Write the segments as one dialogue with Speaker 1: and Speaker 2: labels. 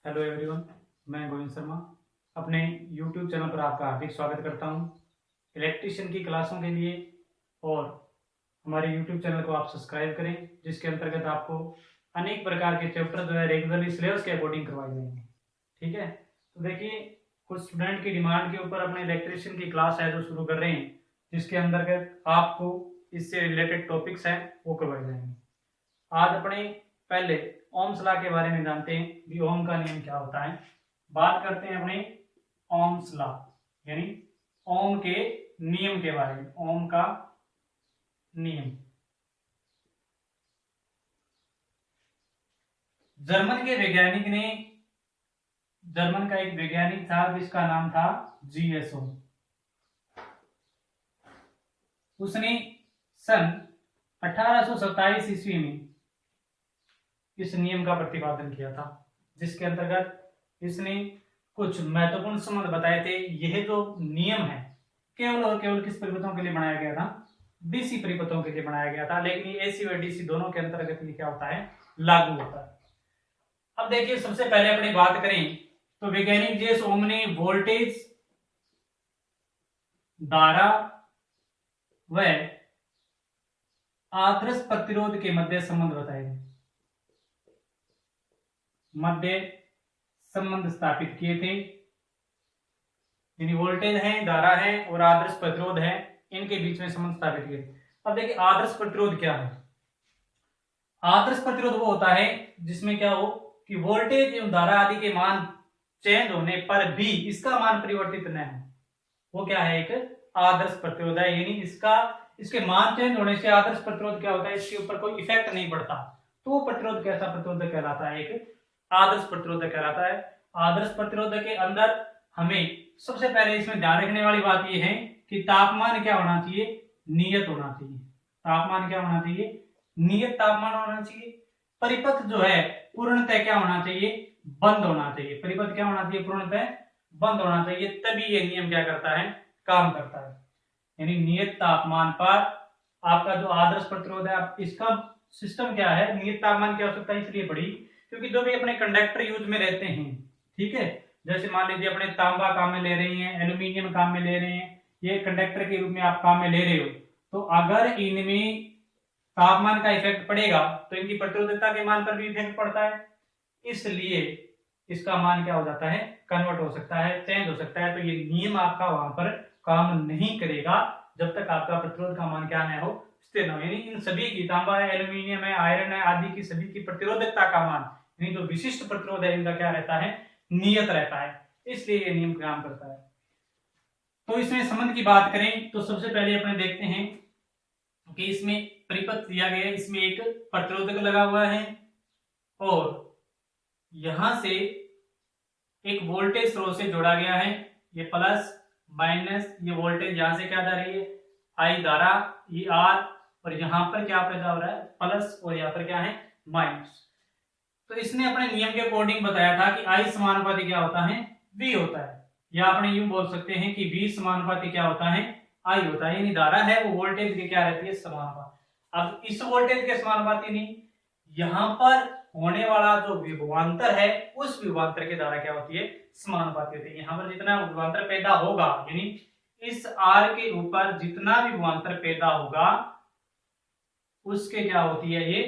Speaker 1: Hello everyone, मैं गोविंद शर्मा अपने YouTube channel पर आपका हार्दिक स्वागत करता हूं। इलेक्ट्रीशियन की क्लासों के लिए और हमारे यूट्यूब चैनल को आप सब्सक्राइब करें, जिसके अंतर्गत आपको अनेक प्रकार के चैप्टर जो है रेगुलरली सिलेबस के अकॉर्डिंग करवाए जाएंगे। ठीक है, तो देखिए, कुछ स्टूडेंट की डिमांड के ऊपर अपने इलेक्ट्रीशियन की क्लास है जो शुरू कर रहे हैं, जिसके अंतर्गत आपको इससे रिलेटेड टॉपिक्स हैं वो करवाए जाएंगे। आज अपने पहले ओम्स लॉ के बारे में जानते हैं कि ओम का नियम क्या होता है। बात करते हैं अपने ओम्स लॉ यानी ओम के नियम के बारे में। ओम का नियम जर्मन का एक वैज्ञानिक था जिसका नाम था जीएस ओम। उसने सन 1827 ईस्वी में इस नियम का प्रतिपादन किया था, जिसके अंतर्गत इसने कुछ महत्वपूर्ण संबंध बताए थे। यह जो नियम है केवल और केवल किस परिपथों के लिए बनाया गया था? डीसी परिपथों के लिए बनाया गया था, लेकिन ये एसी और डीसी दोनों के अंतर्गत ये क्या होता है? लागू होता है। अब देखिए, सबसे पहले अपनी बात करें तो वैज्ञानिक जेस ओम ने वोल्टेज, धारा व आदर्श प्रतिरोध के मध्य संबंध बताए, मध्य संबंध स्थापित किए थे। यानी वोल्टेज है, धारा है और आदर्श प्रतिरोध है, इनके बीच में संबंध स्थापित किए। अब देखिए, आदर्श प्रतिरोध क्या है? आदर्श प्रतिरोध वो होता है जिसमें क्या हो कि वोल्टेज एवं धारा आदि के मान चेंज होने पर भी इसका मान परिवर्तित न हो, वो क्या है? एक आदर्श प्रतिरोध है। यानी इसके मान चेंज होने से आदर्श प्रतिरोध क्या होता है? इसके ऊपर कोई इफेक्ट नहीं पड़ता, तो वो प्रतिरोध कैसा प्रतिरोध कहलाता है? एक आदर्श प्रतिरोध कहलाता है। आदर्श प्रतिरोध के अंदर हमें सबसे पहले इसमें ध्यान रखने वाली बात यह है कि तापमान क्या होना चाहिए? नियत होना चाहिए। तापमान क्या होना चाहिए? नियत तापमान होना चाहिए। परिपथ जो है पूर्णतः क्या होना चाहिए? बंद होना चाहिए। परिपथ क्या होना चाहिए? पूर्णतः बंद होना चाहिए, तभी ये नियम क्या करता है? काम करता है। यानी नियत तापमान पर आपका जो आदर्श प्रतिरोध है, इसका सिस्टम क्या है? नियत तापमान की आवश्यकता इसलिए पड़ी क्योंकि जो भी अपने कंडक्टर यूज में रहते हैं, ठीक है, जैसे मान लीजिए अपने तांबा काम में ले रहे हैं, एल्यूमिनियम काम में ले रहे हैं, ये कंडक्टर के रूप में आप काम में ले रहे हो, तो अगर इनमें तापमान का इफेक्ट पड़ेगा तो इनकी प्रतिरोधकता के मान पर भी इफेक्ट पड़ता है, इसलिए इसका मान क्या हो जाता है? कन्वर्ट हो सकता है, चेंज हो सकता है। तो ये नियम आपका वहां पर काम नहीं करेगा जब तक आपका प्रतिरोध का मान क्या न हो? स्थिर न हो। यानी इन सभी की, तांबा है, एल्यूमिनियम है, आयरन है आदि की सभी की प्रतिरोधकता का मान, यानी जो विशिष्ट प्रतिरोध है, इनका क्या रहता है? नियत रहता है, इसलिए ये नियम काम करता है। तो इसमें संबंध की बात करें तो सबसे पहले अपने देखते हैं कि इसमें परिपथ दिया गया है, इसमें एक प्रतिरोधक लगा हुआ है और यहां से एक वोल्टेज स्रोत से जोड़ा गया है। ये प्लस माइनस, ये वोल्टेज यहां से क्या जा रही है? आई धारा, ये आर, और यहां पर क्या पैदा हो रहा है? प्लस, और यहां पर क्या है? माइनस। तो इसने अपने नियम के अकॉर्डिंग बताया था कि आई समानुपाती क्या होता है? वी होता है, या अपने यूं बोल सकते हैं कि वी समानुपाती क्या होता है? आई होता है। यानी धारा है वो वोल्टेज की क्या रहती है? समानुपाती। अब इस वोल्टेज के समानुपाती नहीं, यहां पर होने वाला जो विभवांतर है उस विभवांतर की धारा क्या होती है? समानुपाती होती है। यहां पर जितना विभवांतर पैदा होगा, यानी इस आर के ऊपर जितना भी विभवांतर पैदा होगा उसके क्या होती है? ये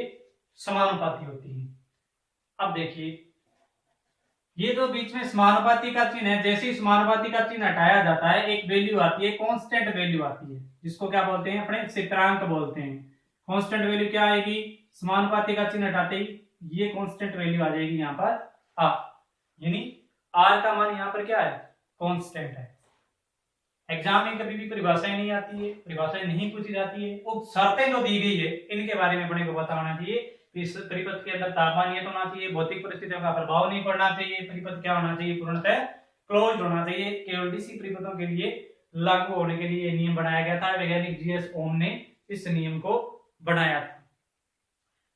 Speaker 1: समानुपाती होती है। अब देखिए, ये जो बीच में समानुपाती का चिन्ह है, जैसे ही समानुपाती का चिन्ह हटाया जाता है एक वैल्यू आती है, कांस्टेंट वैल्यू आती है, जिसको क्या बोलते हैं? अपने स्थिरांक बोलते हैं। कांस्टेंट वैल्यू क्या आएगी? समानुपाती का चिन्ह हटाते ही ये कांस्टेंट वैल्यू आ जाएगी यहाँ पर आ, यानी आर का मान यहाँ पर क्या है? कांस्टेंट है। एग्जाम में कभी भी परिभाषाएं नहीं आती है, परिभाषाएं नहीं पूछी जाती है, वो शर्तें जो दी गई है इनके बारे में अपने को पता होना चाहिए। इस परिपथ के अंदर तापमान नियत होना चाहिए, भौतिक परिस्थितियों का प्रभाव नहीं पड़ना चाहिए, परिपथ क्या होना चाहिए? पूर्णतः क्लोज्ड होना चाहिए। केवल डीसी परिपथों के लिए लागू होने के लिए नियम बनाया गया था। वैज्ञानिक जीएस ओम ने इस नियम को बनाया था।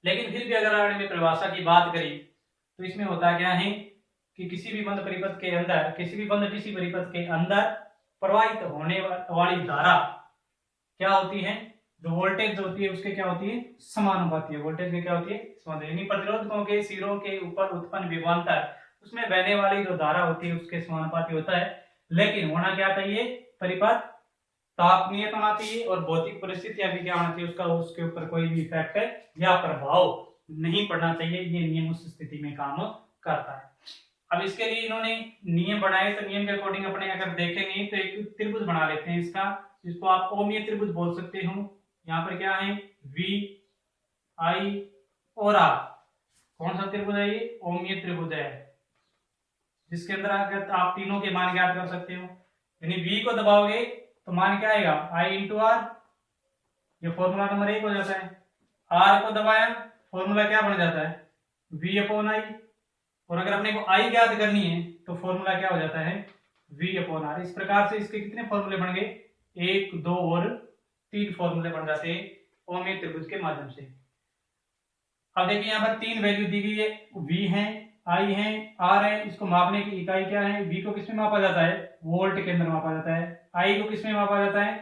Speaker 1: लेकिन फिर भी अगर हमने परिभाषा की बात करी तो इसमें होता क्या है कि किसी भी बंद परिपथ के अंदर, किसी भी बंद डीसी परिपथ के अंदर प्रवाहित होने वाली धारा क्या होती है? जो वोल्टेज होती है उसके क्या होती है? समानुपाती है। वोल्टेज की क्या होती है? समानुपाती। यानी प्रतिरोधकों के सिरों के ऊपर उत्पन्न विभवांतर उसमें बहने वाली जो धारा होती है उसके समानुपाती होता है, लेकिन होना क्या चाहिए, परिपथ तापनीयता होना चाहिए और भौतिक परिस्थितियां भी क्या होना चाहिए, उसका उसके ऊपर कोई भी इफेक्ट या प्रभाव नहीं पड़ना चाहिए। ये नियम उस स्थिति में काम करता है। अब इसके लिए इन्होंने नियम बनाए, तो नियम के अकॉर्डिंग अपने अगर देखेंगे तो एक त्रिभुज बना लेते हैं इसका, जिसको आप ओमीय त्रिभुज बोल सकते हो। यहाँ पर क्या है, वी आई और आर। कौन सा त्रिभुज है ये, ओमीय त्रिभुज है, जिसके अंदर अगर आप तीनों के मान ज्ञात कर सकते हो। यानी वी को दबाओगे तो मान क्या आएगा, आई इंटू आर, ये फॉर्मूला नंबर 1 हो जाता है। आर को दबाया, फॉर्मूला क्या बन जाता है, वी अपॉन आई। और अगर अपने को आई ज्ञात करनी है तो फॉर्मूला क्या हो जाता है, वी अपॉन आर। इस प्रकार से इसके कितने फॉर्मूले बन गए, 1, 2 और 3 फॉर्मूले बन जाते हैं ओमीय त्रिभुज के माध्यम से। अब देखिए यहाँ पर 3 वैल्यू दी गई है, वी है, आई है, आर है। इसको मापने की इकाई क्या है, वी को किसमें मापा जाता है, वोल्ट के अंदर मापा जाता है। आई को किसमें मापा जाता है,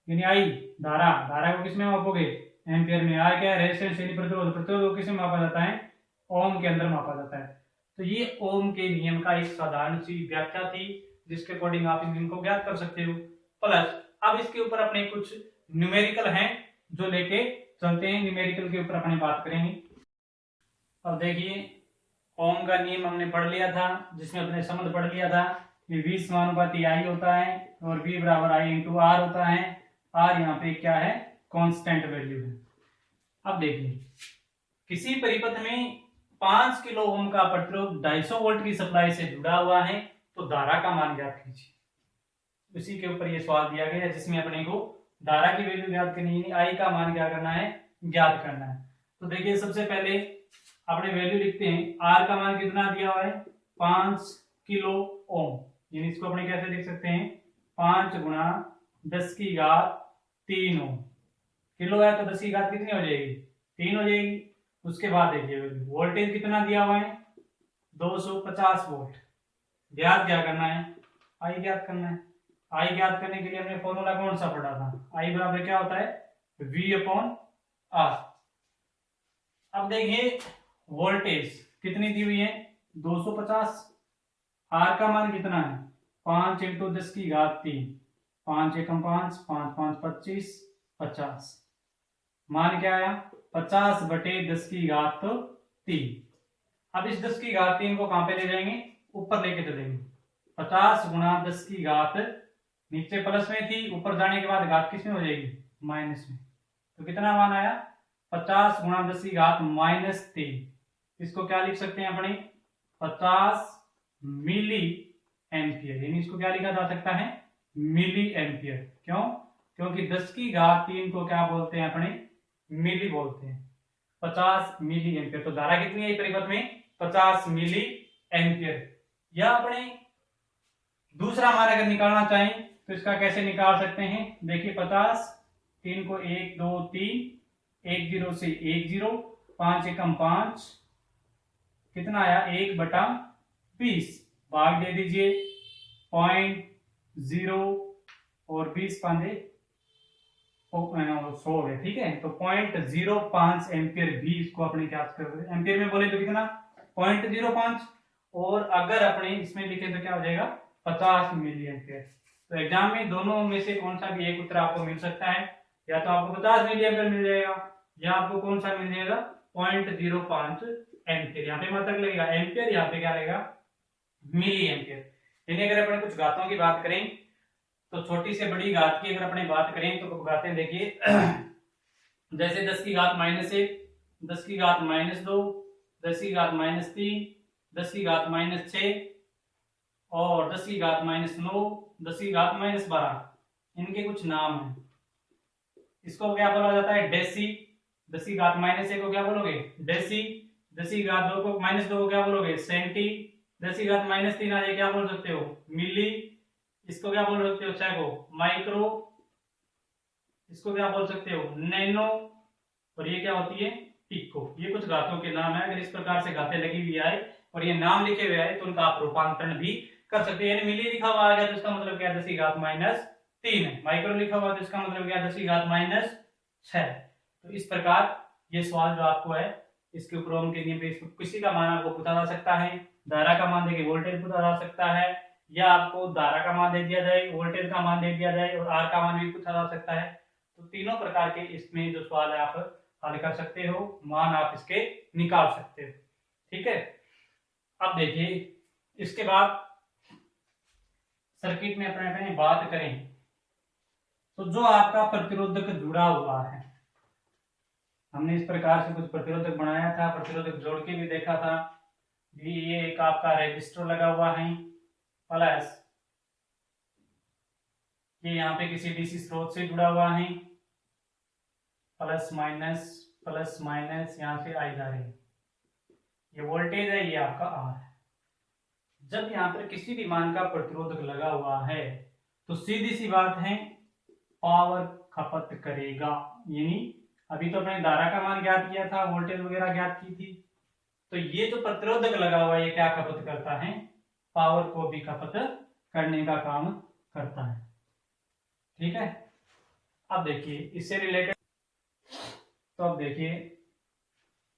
Speaker 1: यानी आई धारा, धारा को किसमें मापोगे, एम्पियर में। आर क्या है, रेजिस्टेंस यानी प्रतिरोध, प्रतिरोध को किसमें मापा जाता है, ओम के अंदर मापा जाता है। तो ये ओम के नियम का एक साधारण सी व्याख्या थी, जिसके अकॉर्डिंग आप इन नियम को ज्ञात कर सकते हो। प्लस अब इसके ऊपर अपने कुछ न्यूमेरिकल हैं जो लेके चलते हैं, न्यूमेरिकल के ऊपर अपने बात करेंगे। अब देखिए ओम का नियम हमने पढ़ लिया था, जिसमें अपने संबंध पढ़ लिया था कि V समानुपाती आई होता है और V बराबर आई इंटू आर होता है। आर यहाँ पे क्या है, कांस्टेंट वैल्यू है। अब देखिए किसी परिपथ में 5 किलो ओम का प्रतिरोध 250 वोल्ट की सप्लाई से जुड़ा हुआ है, तो धारा का मान ज्ञात कीजिए। उसी के ऊपर ये सवाल दिया गया है, जिसमें अपने को धारा की वैल्यू ज्ञात करनी है, आई का मान क्या करना है, ज्ञात करना है। तो देखिए सबसे पहले अपने वैल्यू लिखते हैं। आर का मान कितना दिया हुआ है, 5 किलो ओम, यानी इसको अपने कैसे लिख सकते हैं, 5 गुणा 10 की घात 3 ओम। किलो है तो 10 की घात कितनी हो जाएगी, 3 हो जाएगी। उसके बाद देखिए वोल्टेज कितना दिया हुआ है, 250 वोल्ट। ज्ञात क्या करना है, आई ज्ञात करना है। आई ज्ञात करने के लिए हमने फॉर्मूला कौन सा पढ़ा था, आई बराबर क्या होता है, वी अपॉन आर। अब देखिए वोल्टेज कितनी दी हुई है, 250। आर का मान कितना है, 5 इंटू 10 की घात 3, 5 एकम 5, 5 5 25, 50। मान क्या आया, 50 बटे 10 की घात 3। अब इस 10 की घात 3 को कहां पे ले जाएंगे, ऊपर लेके चलेंगे। 50 गुणा 10 की घात, नीचे प्लस में थी, ऊपर जाने के बाद घात किस में हो जाएगी, माइनस में। तो कितना मान आया, 50 गुणा 10 की घात -3। इसको क्या लिख सकते हैं अपने, 50 मिली एम्पियर, यानी इसको क्या लिखा जा सकता है, मिली एम्पियर। क्यों, क्योंकि 10 की घात 3 को क्या बोलते हैं अपने, मिली बोलते हैं। 50 मिली एम्पियर। तो धारा कितनी है परिपथ में, 50 मिली एम्पियर। या अपने दूसरा मान अगर निकालना चाहें तो इसका कैसे निकाल सकते हैं, देखिए 50, 3 को 1 2 3, 1 0 से 1 0, 5 एकम 5, कितना आया 1/20, भाग दे दीजिए 0.0 और 20 5 100 है, ठीक है। तो 0.05 एम्पियर भी इसको अपने क्या कर रहे हैं, एम्पियर में बोले तो कितना 0.05, और अगर अपने इसमें लिखे तो क्या हो जाएगा 50 मिली एम्पियर। तो एग्जाम में दोनों में से कौन सा भी एक उत्तर आपको मिल सकता है, या तो आपको 50 मिली एम्पियर मिल जाएगा, या आपको कौन सा मिल जाएगा 0.05 एम्पियर। यहाँ पे मात्रक लगेगा एम्पियर, यहाँ पे क्या रहेगा मिली एम्पियर। यानी अगर अपने कुछ घातों की बात करें तो छोटी से बड़ी घात की अगर अपने बात करें तो घातें देखिए जैसे 10 की घात -1, 10 की घात -2, 10 की घात -3, 10 की घात -6 और 10 की घात -9, 10 की घात -12, इनके कुछ नाम हैं। इसको क्या बोला जाता है डेसी। 10 की घात -1 को क्या बोलोगे डेसी, 10 की घात 2 को -2 को क्या बोलोगे सेंटी, 10 की घात -3 आ जाए क्या बोल सकते हो मिली, इसको क्या बोल सकते हो सैको, माइक्रो, इसको क्या बोल सकते हो नैनो, और ये क्या होती है पिको। ये कुछ घातों के नाम है। अगर इस प्रकार से घातें लगी हुई आए और ये नाम लिखे हुए आए तो उनका आप रूपांतरण भी कर सकते हैं। मिली लिखा हुआ आ गया तो इसका मतलब क्या 10 की घात -3 है, माइक्रो लिखा हुआ तो इसका मतलब क्या 10 की घात -6। तो इस प्रकार ये सवाल जो आपको है इसके ऊपर ओम के नियम पे किसी का मान आपको पूछा जा सकता है, धारा का मान देके वोल्टेज पूछा जा सकता है, या आपको धारा का मान दे दिया जाए, वोल्टेज का मान दे दिया जाए और आर का मान भी पूछा जा सकता है। तो तीनों प्रकार के इसमें जो सवाल है आप हल कर सकते हो, मान आप इसके निकाल सकते हो। ठीक है, अब देखिए इसके बाद सर्किट में अपने बात करें तो जो आपका प्रतिरोधक जुड़ा हुआ है, हमने इस प्रकार से कुछ प्रतिरोधक बनाया था, प्रतिरोधक जोड़ के भी देखा था। ये एक आपका रेजिस्टर लगा हुआ है, प्लस ये यहाँ पे किसी डीसी स्रोत से जुड़ा हुआ है, प्लस माइनस यहाँ से आई जा रही है, ये वोल्टेज है, ये आपका आर है। जब यहाँ पर किसी भी मान का प्रतिरोधक लगा हुआ है तो सीधी सी बात है पावर खपत करेगा। यानी अभी तो अपने धारा का मान ज्ञात किया था, वोल्टेज वगैरह ज्ञात की थी, तो ये जो प्रतिरोधक लगा हुआ है ये क्या खपत करता है, पावर को भी खपत करने का काम करता है। ठीक है, अब देखिए इससे रिलेटेड, तो अब देखिए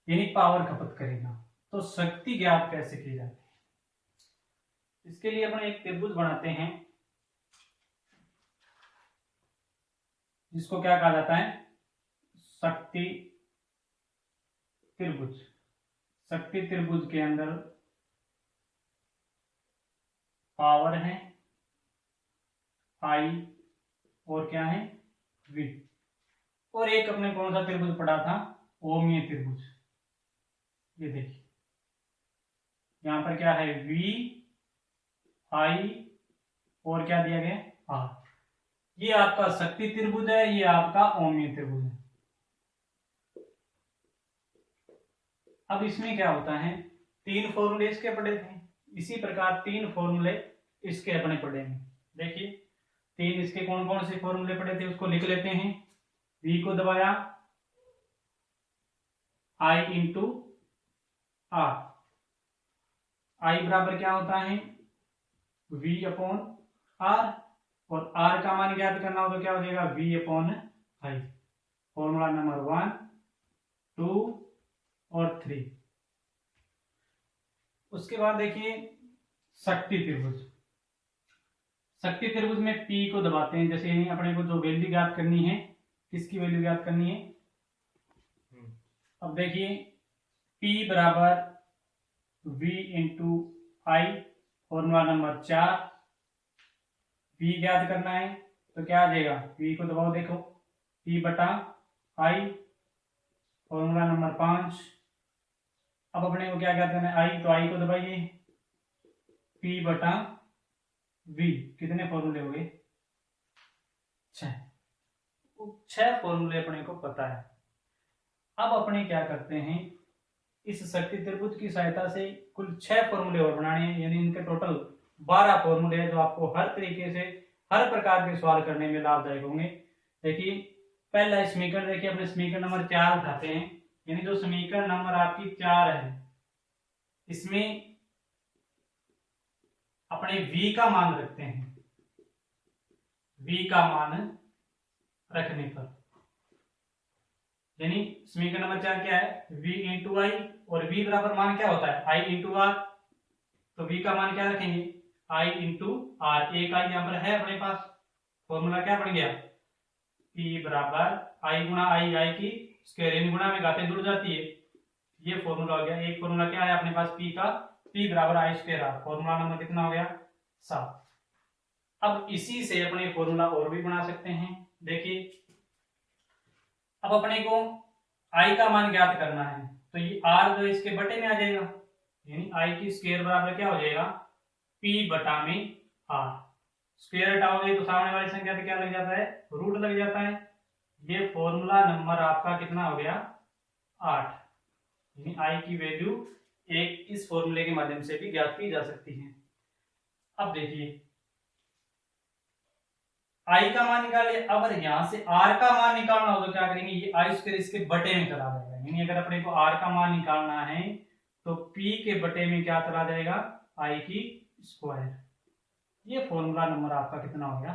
Speaker 1: यानी पावर खपत करेगा तो शक्ति ज्ञात कैसे की जाती है। इसके लिए अपन एक त्रिभुज बनाते हैं जिसको क्या कहा जाता है, शक्ति त्रिभुज। शक्ति त्रिभुज के अंदर पावर है आई और क्या है वी, और एक अपने कौन सा त्रिभुज पढ़ा था, ओमीय त्रिभुज। ये देखिए यहां पर क्या है वी आई और क्या दिया गया आर। ये आपका शक्ति त्रिभुज है, ये आपका ओमीय त्रिभुज है। अब इसमें क्या होता है, तीन फॉर्मूले इसके पढ़े थे, इसी प्रकार तीन फॉर्मूले इसके अपने पढ़े हैं। देखिए तीन इसके कौन कौन से फॉर्मूले पढ़े थे उसको लिख लेते हैं। V को दबाया I इंटू आर, I बराबर क्या होता है V अपॉन आर, और R का मान ज्ञात करना हो तो क्या हो जाएगा V upon I. Formula number 1, 2 और 3। उसके बाद देखिए शक्ति त्रिभुज। शक्ति त्रिभुज में P को दबाते हैं, जैसे अपने को जो वैल्यू ज्ञात करनी है, किसकी वैल्यू ज्ञात करनी है, अब देखिए P बराबर V इंटू आई, फॉर्मूला नंबर 4। V ज्ञात करना है तो क्या आ जाएगा, V को दबाओ, देखो P बटा आई, फॉर्मूला नंबर 5। अब अपने को क्या ज्ञात करना है, आई, तो आई को दबाइए, P बटा V, कितने फॉर्मूले हो गए 6 फॉर्मूले अपने को पता है। अब अपने क्या करते हैं, इस शक्ति त्रिभुज की सहायता से कुल 6 फॉर्मूले और बनाने हैं, यानी इनके टोटल 12 फॉर्मूले हैं जो आपको हर तरीके से हर प्रकार के सवाल करने में लाभदायक होंगे। देखिए पहला समीकरण, देखिए अपने समीकरण नंबर 4 उठाते हैं, यानी जो समीकरण नंबर आपकी 4 है इसमें अपने V का मान रखते हैं। V का मान रखने पर यानी समीकरण नंबर 4 क्या है, V इंटू आई, और V बराबर मान क्या होता है I इंटू आर, तो V का मान क्या रखेंगे I इंटू आर। एक आई यहाँ पर है अपने पास, फॉर्मूला क्या बन गया P बराबर I गुणा आई, आई की स्क्वायर, यानी गुणा में घातें जुड़ जाती है, ये फॉर्मूला हो गया। एक फॉर्मूला क्या है अपने पास P का, P बराबर आई स्क्वायर आर, फॉर्मूला नंबर कितना हो गया 7। अब इसी से अपने फॉर्मूला और भी बना सकते हैं। देखिए अब अपने को I का मान ज्ञात करना है, तो ये R जो इसके बटे में आ जाएगा, यानी I की स्क्वायर बराबर क्या हो जाएगा P बटा में R। स्क्वायर हटाओगे तो सामने वाली संख्या पे क्या लग जाता है, रूट लग जाता है। ये फॉर्मूला नंबर आपका कितना हो गया 8, यानी I की वैल्यू 1 इस फॉर्मूले के माध्यम से भी ज्ञात की जा सकती है। अब देखिए I का मान निकाले, अगर यहां से R का मान निकालना हो तो क्या करेंगे, ये I स्क्वायर इसके बटे में चला जाएगा, यानी अगर अपने को R का मान निकालना है तो P के बटे में क्या चला जाएगा I की स्क्वायर। ये फॉर्मूला नंबर आपका कितना हो गया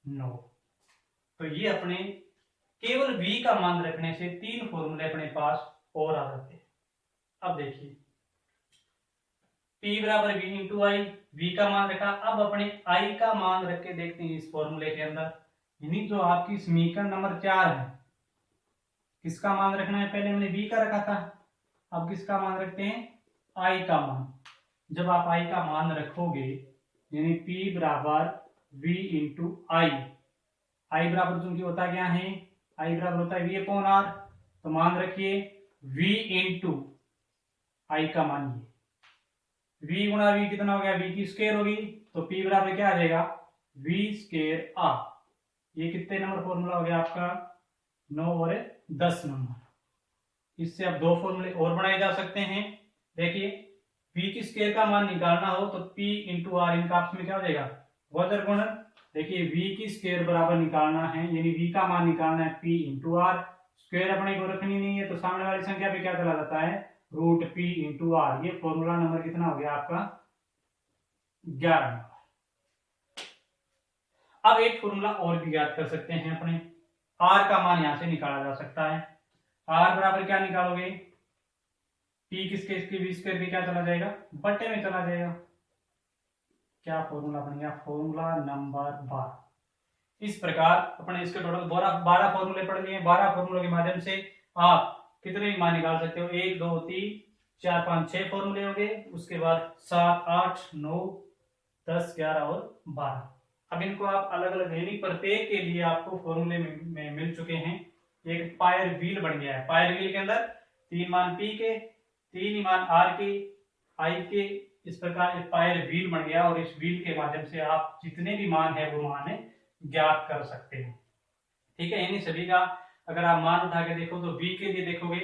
Speaker 1: 9। तो ये अपने केवल V का मान रखने से 3 फॉर्मूले अपने पास और आ जाते हैं। अब देखिए P बराबर V इंटू आई, V का मान रखा। अब अपने I का मान रख के देखते हैं इस फॉर्मूले के अंदर, यानी जो आपकी समीकरण नंबर 4 है, किसका मान रखना है? पहले हमने V का रखा था, अब किसका मान रखते हैं? I का मान। जब आप I का मान रखोगे यानी P बराबर V इंटू आई, I बराबर चूंकि होता क्या है, I बराबर होता है V अपॉन R, तो मान रखिए V इंटू आई का मान, ये V गुणा V कितना हो गया? V की स्क्वायर होगी, तो P बराबर क्या आ जाएगा? V square R। ये कितने नंबर फॉर्मूला हो गया आपका? 9 और 10 नंबर। इससे अब दो फॉर्मूले और बनाए जा सकते हैं। देखिए V की स्क्वायर का मान निकालना हो तो P इंटू आर, इनका आपस में क्या हो जाएगा? वज्र गुणन। देखिए V की स्क्वायर बराबर निकालना है, यानी V का मान निकालना है P इंटू आर, स्क्वायर अपने को रखनी नहीं है, तो सामने वाली संख्या पे क्या चला जाता है? Root P into R. ये फॉर्मूला नंबर कितना हो गया आपका? 11 नंबर। अब एक फॉर्मूला और भी याद कर सकते हैं अपने, R का मान यहां से निकाला जा सकता है। R बराबर क्या निकालोगे? P किसके, इसके V स्क्वायर के क्या चला जाएगा? बट्टे में चला जाएगा। क्या फॉर्मूला बन गया? Formula number 12। इस प्रकार अपने इसके टोटल 12 फॉर्मूले पढ़ लिए। 12 फॉर्मूलों के माध्यम से आप कितने मान निकाल सकते हो? 1 2 3 4 5 6 फॉर्मूले हो गए, उसके बाद 7 8 9 10 11 और 12। अब इनको आप अलग अलग, यानी प्रत्येक के लिए आपको फॉर्मूले में मिल चुके हैं। एक पायर व्हील बन गया है। पायर व्हील के अंदर 3 मान P के, 3 मान R के, I के, इस प्रकार एक पायर व्हील बन गया, और इस व्हील के माध्यम से आप जितने भी मान है वो मान ज्ञात कर सकते हैं। ठीक है, यानी सभी का अगर आप मान उठा के देखो तो V के लिए देखोगे,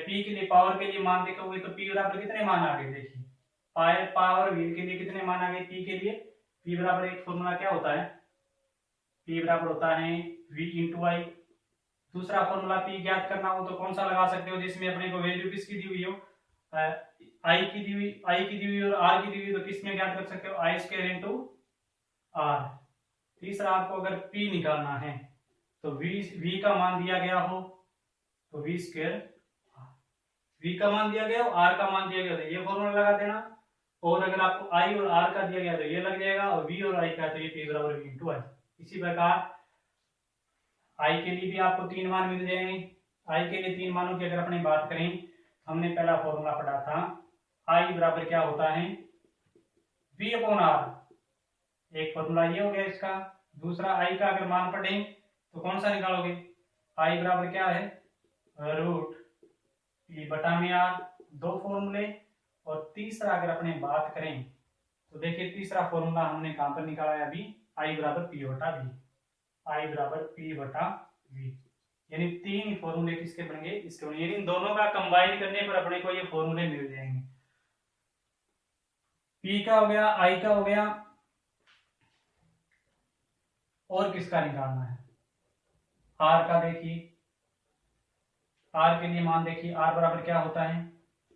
Speaker 1: P के लिए पावर के लिए मान देखोगे तो P बराबर कितने मान आ गए? देखिए पावर व्हील के लिए कितने मान आ गए? P के लिए P बराबर एक फॉर्मूला क्या होता है? P बराबर होता है V इंटू आई। दूसरा फॉर्मूला P ज्ञात करना हो तो कौन सा लगा सकते हो? जिसमें अपने को वैल्यू किसकी दी हुई हो? I की दी हुई और R की दी हुई, तो किसमें ज्ञात कर सकते हो? आई स्क्वायर इंटू R। तीसरा आपको अगर P निकालना है तो V का मान दिया गया हो तो V स्क्वायर, V का मान दिया गया हो, R का मान दिया गया तो ये फॉर्मूला लगा देना, और अगर आपको I और R का दिया गया तो ये लग जाएगा, और V और I का तो ये P बराबर V इंटू आई। इसी प्रकार I के लिए भी आपको 3 मान मिल जाएंगे। I के लिए 3 मानों की अगर अपनी बात करें, हमने पहला फॉर्मूला पढ़ा था I बराबर क्या होता है? V upon R। एक फॉर्मूला ये हो गया इसका। दूसरा I का अगर मान पढ़ें तो कौन सा निकालोगे? I बराबर क्या है? रूट P बटा में R। दो फॉर्मूले। और तीसरा अगर अपने बात करें तो देखिए तीसरा फॉर्मूला हमने कहां पर निकाला है अभी? I बराबर P बटा V। I बराबर P बटा V, यानी 3 फॉर्मूले किसके बनेंगे? इसके बनेंगे। इन दोनों का कंबाइन करने पर अपने को ये फॉर्मूले मिल जाएंगे। P का हो गया, I का हो गया, और किसका निकालना है? R का। देखिए R के लिए मान देखिए, R बराबर क्या होता है?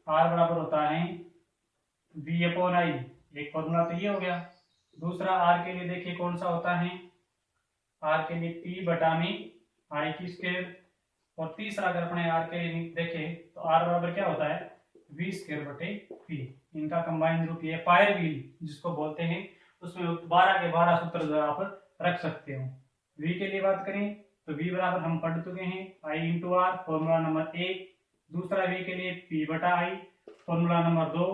Speaker 1: R बराबर होता है V अपॉन आई। एक फॉर्मूला तो ये हो गया। दूसरा R के लिए देखिए कौन सा होता है? R के लिए P बटा में आई की स्क्वायर। और तीसरा अगर अपने R के लिए देखें तो R बराबर क्या होता है? V स्क्वायर बटे P। इनका कंबाइंड रूप ये पायर व्हील जिसको बोलते हैं, उसमें 12 के 12 सूत्र आप रख सकते हो। V के लिए बात करें तो V बराबर हम पढ़ चुके हैं I into R, formula number 1। दूसरा V के लिए P बटा आई, फॉर्मूला नंबर 2।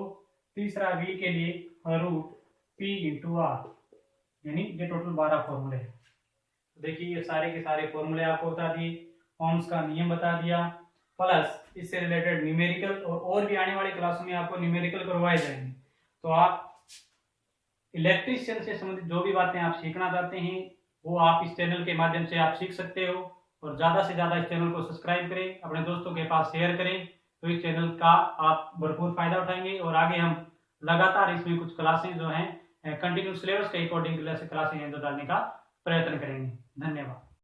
Speaker 1: तीसरा V के लिए रूट P इंटू आर, यानी ये टोटल 12 फॉर्मूले हैं। तो देखिए ये सारे के सारे फॉर्मूले आपको बता दिए, ओम्स का नियम बता दिया, प्लस इससे रिलेटेड न्यूमेरिकल, और भी आने वाली क्लासों में आपको न्यूमेरिकल करवाए जाएंगे। तो आप इलेक्ट्रिशियन से संबंधित जो भी बातें आप सीखना चाहते हैं वो आप इस चैनल के माध्यम से आप सीख सकते हो। और ज्यादा से ज्यादा इस चैनल को सब्सक्राइब करें, अपने दोस्तों के पास शेयर करें, तो इस चैनल का आप भरपूर फायदा उठाएंगे। और आगे हम लगातार इसमें कुछ क्लासें जो हैं कंटिन्यू सिलेबस के अकॉर्डिंग क्लासें हैं जो डालने का प्रयत्न करेंगे। धन्यवाद।